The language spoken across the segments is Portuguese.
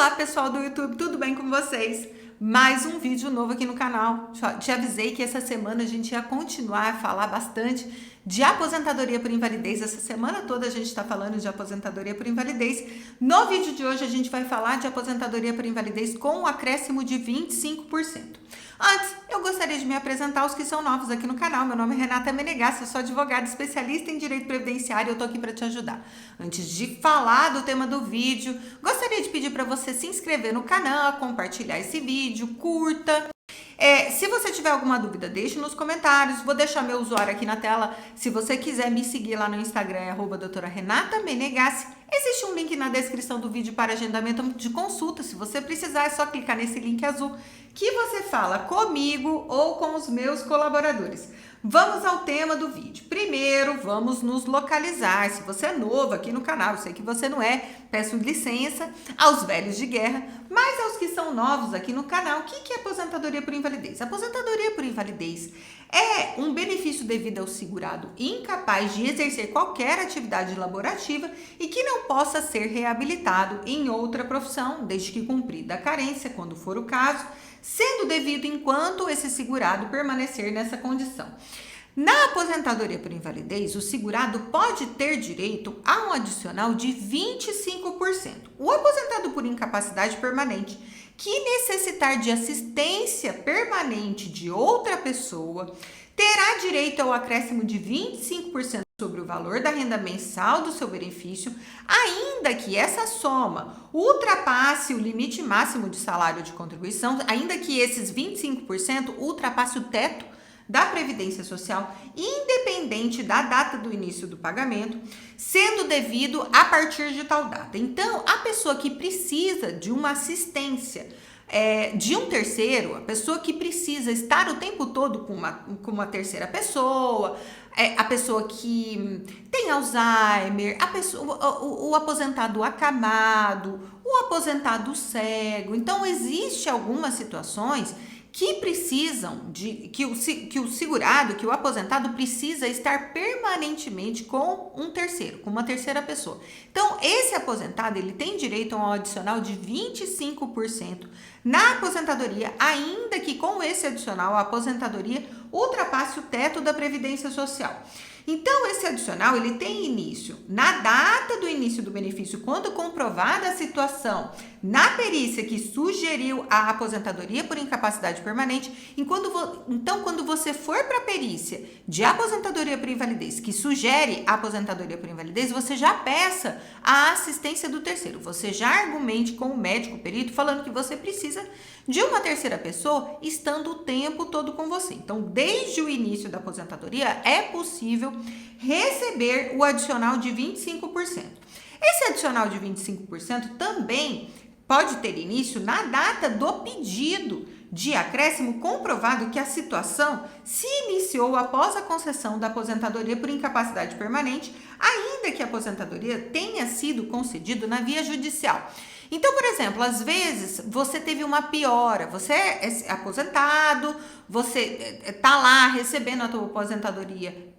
Olá, pessoal do YouTube, tudo bem com vocês? Mais um vídeo novo aqui no canal. Te avisei que essa semana a gente ia continuar a falar bastante de aposentadoria por invalidez. Essa semana toda a gente está falando de aposentadoria por invalidez. No vídeo de hoje a gente vai falar de aposentadoria por invalidez com um acréscimo de 25%. Antes, eu gostaria de me apresentar aos que são novos aqui no canal. Meu nome é Renata Menegassi, eu sou advogada especialista em direito previdenciário e eu tô aqui para te ajudar. Antes de falar do tema do vídeo, gostaria de pedir para você se inscrever no canal, compartilhar esse vídeo, curta. Se você tiver alguma dúvida, deixe nos comentários. Vou deixar meu usuário aqui na tela. Se você quiser me seguir lá no Instagram, é @doutora Renata Menegassi. Existe um link na descrição do vídeo para agendamento de consulta. Se você precisar, é só clicar nesse link azul que você fala comigo ou com os meus colaboradores. Vamos ao tema do vídeo. Primeiro, vamos nos localizar. Se você é novo aqui no canal, eu sei que você não é, peço licença aos velhos de guerra, mas aos que são novos aqui no canal, o que é aposentadoria por invalidez? Aposentadoria por invalidez é um benefício devido ao segurado incapaz de exercer qualquer atividade laborativa e que não possa ser reabilitado em outra profissão, desde que cumprida a carência, quando for o caso, sendo devido enquanto esse segurado permanecer nessa condição. Na aposentadoria por invalidez, o segurado pode ter direito a um adicional de 25%. O aposentado por incapacidade permanente que necessitar de assistência permanente de outra pessoa terá direito ao acréscimo de 25% sobre o valor da renda mensal do seu benefício, ainda que essa soma ultrapasse o limite máximo de salário de contribuição, ainda que esses 25% ultrapasse o teto da Previdência Social, independente da data do início do pagamento, sendo devido a partir de tal data. Então, a pessoa que precisa de uma assistência de um terceiro, a pessoa que precisa estar o tempo todo com uma terceira pessoa, a pessoa que tem Alzheimer, o aposentado acamado, o aposentado cego. Então, existe algumas situações que precisam que o segurado, que o aposentado precisa estar permanentemente com um terceiro, com uma terceira pessoa. Então, esse aposentado, ele tem direito a um adicional de 25% na aposentadoria, ainda que com esse adicional a aposentadoria ultrapasse o teto da Previdência Social. Então, esse adicional, ele tem início na data do início do benefício, quando comprovada a situação na perícia que sugeriu a aposentadoria por incapacidade permanente. Então, quando você for para a perícia de aposentadoria por invalidez, que sugere a aposentadoria por invalidez, você já peça a assistência do terceiro. Você já argumente com o médico perito falando que você precisa de uma terceira pessoa estando o tempo todo com você. Então, desde o início da aposentadoria, é possível receber o adicional de 25%. Esse adicional de 25% também pode ter início na data do pedido de acréscimo, comprovado que a situação se iniciou após a concessão da aposentadoria por incapacidade permanente, ainda que a aposentadoria tenha sido concedida na via judicial. Então, por exemplo, às vezes você teve uma piora, você é aposentado, você está lá recebendo a tua aposentadoria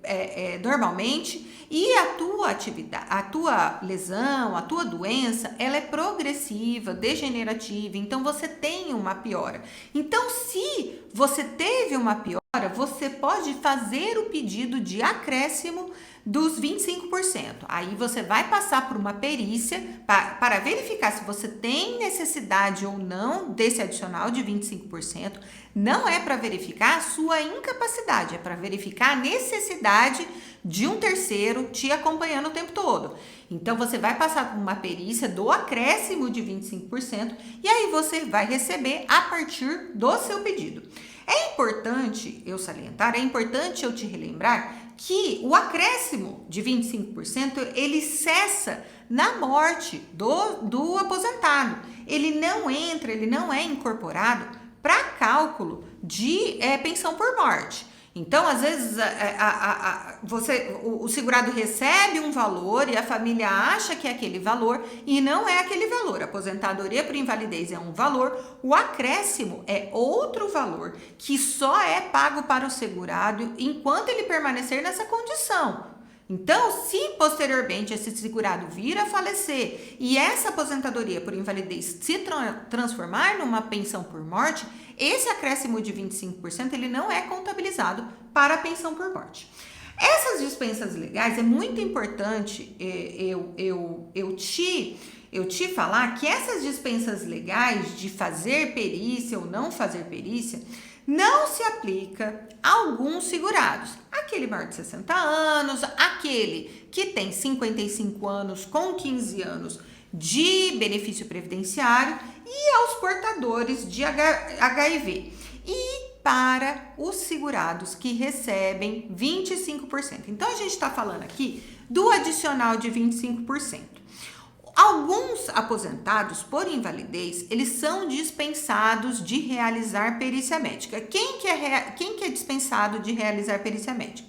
normalmente e a tua atividade, a tua lesão, a tua doença, ela é progressiva, degenerativa, então você tem uma piora. Então, se você teve uma piora, você pode fazer o pedido de acréscimo dos 25%. Aí você vai passar por uma perícia para verificar se você tem necessidade ou não desse adicional de 25%. Não é para verificar a sua incapacidade, é para verificar a necessidade de um terceiro te acompanhando o tempo todo. Então, você vai passar por uma perícia do acréscimo de 25% e aí você vai receber a partir do seu pedido. É importante eu salientar, é importante eu te relembrar que o acréscimo de 25% ele cessa na morte do aposentado. Ele não entra, ele não é incorporado para cálculo de pensão por morte. Então, às vezes, o segurado recebe um valor e a família acha que é aquele valor e não é aquele valor. A aposentadoria por invalidez é um valor, o acréscimo é outro valor que só é pago para o segurado enquanto ele permanecer nessa condição Então, se posteriormente esse segurado vir a falecer e essa aposentadoria por invalidez se transformar numa pensão por morte, esse acréscimo de 25% ele não é contabilizado para a pensão por morte. Essas dispensas legais, é muito importante eu te falar que essas dispensas legais de fazer perícia ou não fazer perícia não se aplica a alguns segurados. Aquele maior de 60 anos, aquele que tem 55 anos com 15 anos de benefício previdenciário e aos portadores de HIV. E para os segurados que recebem 25%. Então, a gente está falando aqui do adicional de 25%. Alguns aposentados por invalidez, eles são dispensados de realizar perícia médica. Quem que é dispensado de realizar perícia médica?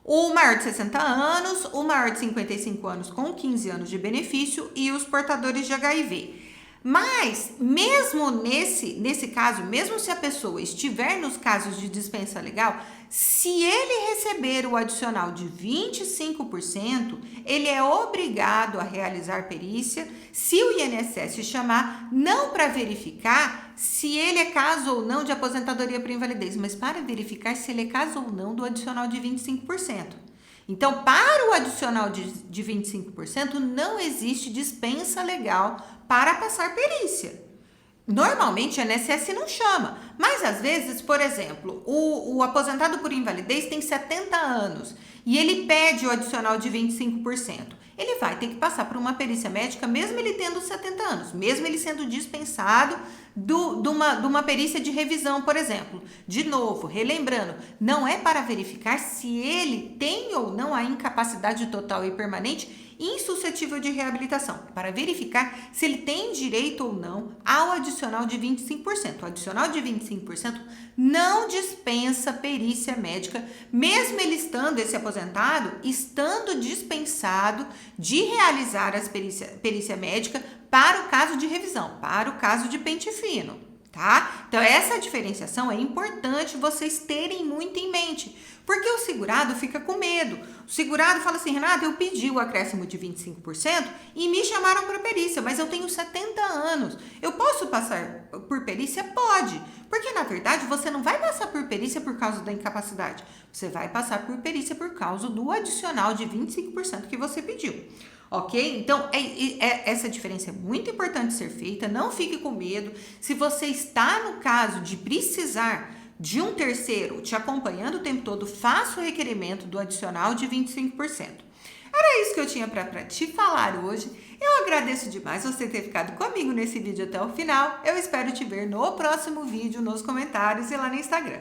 O maior de 60 anos, o maior de 55 anos com 15 anos de benefício e os portadores de HIV. Mas, mesmo nesse caso, mesmo se a pessoa estiver nos casos de dispensa legal, se ele receber o adicional de 25%, ele é obrigado a realizar perícia se o INSS chamar, não para verificar se ele é caso ou não de aposentadoria por invalidez, mas para verificar se ele é caso ou não do adicional de 25%. Então, para o adicional de 25%, não existe dispensa legal para passar perícia. Normalmente, a INSS não chama, mas às vezes, por exemplo, o aposentado por invalidez tem 70 anos e ele pede o adicional de 25%. Ele vai ter que passar por uma perícia médica, mesmo ele tendo 70 anos, mesmo ele sendo dispensado de uma perícia de revisão, por exemplo. De novo, relembrando, não é para verificar se ele tem ou não a incapacidade total e permanente insuscetível de reabilitação, para verificar se ele tem direito ou não ao adicional de 25%. O adicional de 25% não dispensa perícia médica, mesmo ele estando, esse aposentado, estando dispensado de realizar as perícia médica para o caso de revisão, para o caso de pente fino, tá? Então, essa diferenciação é importante vocês terem muito em mente, porque o segurado fica com medo. O segurado fala assim, Renata, eu pedi o acréscimo de 25% e me chamaram para perícia, mas eu tenho 70 anos. Eu posso passar por perícia? Pode, porque na verdade você não vai passar por perícia por causa da incapacidade, você vai passar por perícia por causa do adicional de 25% que você pediu. Ok? Então, essa diferença é muito importante ser feita, não fique com medo. Se você está no caso de precisar de um terceiro te acompanhando o tempo todo, faça o requerimento do adicional de 25%. Era isso que eu tinha para te falar hoje. Eu agradeço demais você ter ficado comigo nesse vídeo até o final. Eu espero te ver no próximo vídeo, nos comentários e lá no Instagram.